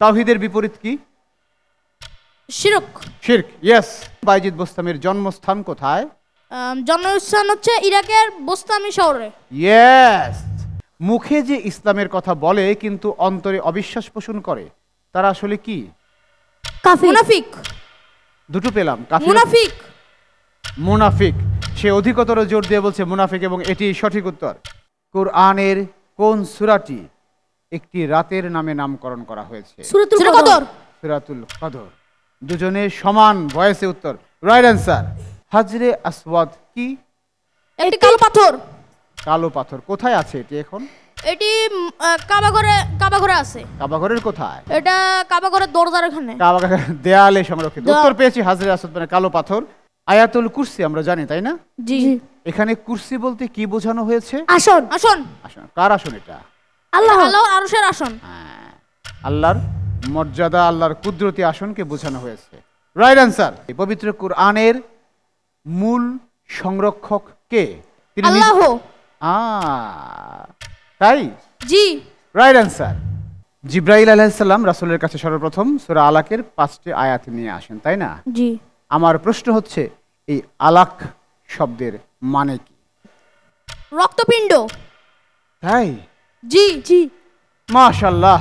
তাওহীদের বিপরীত কি? শিরক। শিরক। ইয়েস। বাইজিদ বোস্তামির জন্মস্থান কোথায়? জন্মস্থান হচ্ছে ইরাকের বোস্তামি শহরে। ইয়েস। মুখে যে ইসলামের কথা বলে কিন্তু অন্তরে অবিশ্বাস পোষণ করে, তারা আসলে কি? কাফির। মুনাফিক। দুটো পেলাম। কাফির, মুনাফিক। মুনাফিক। সে অধিকতর জোর দিয়ে বলছে মুনাফিক, এবং এটি সঠিক উত্তর। কোরআনের কোন সূরাটি একটি রাতের নামে নামকরণ করা হয়েছে? সূরাতুল কদর। সূরাতুল কদর। দুজনে সমান ভয়েসে উত্তর। Right answer. হাজরে আসওয়াদ কি? একটি কালো পাথর। কালো পাথর। কোথায় আছে এটি এখন? এটি কাবাঘরে আছে। কাবাঘরের কোথায়? এটা কাবাঘরের দরজার ওখানে। কাবাঘরের দেয়ালে সংরক্ষিত। উত্তর পেয়েছি, হাজরে আসওয়াদ মানে কালো পাথর। আয়াতুল কুরসি আমরা জানি, তাই না? জি। এখানে কুরসি বলতে কি বোঝানো হয়েছে? আসন। আসন। আসন। কার আসন এটা? আল্লাহর আরশের আসন। আল্লাহর মর্যাদা, আল্লাহর কুদরতি আসনকে বোঝানো হয়েছে। Right answer. পবিত্র কুরআনের মূল সংরক্ষক কে? তিনি আল্লাহ। তাই? জি। Right answer. জিব্রাইল আলাইহিস সালাম রাসূলের কাছে সর্বপ্রথম সূরা আলাকের 5টি আয়াত নিয়ে আসেন, তাই না? জি। আমার প্রশ্ন হচ্ছে, এই আলাক শব্দের মানে কি? রক্তপিণ্ড। তাই? জি জি। মাশাআল্লাহ।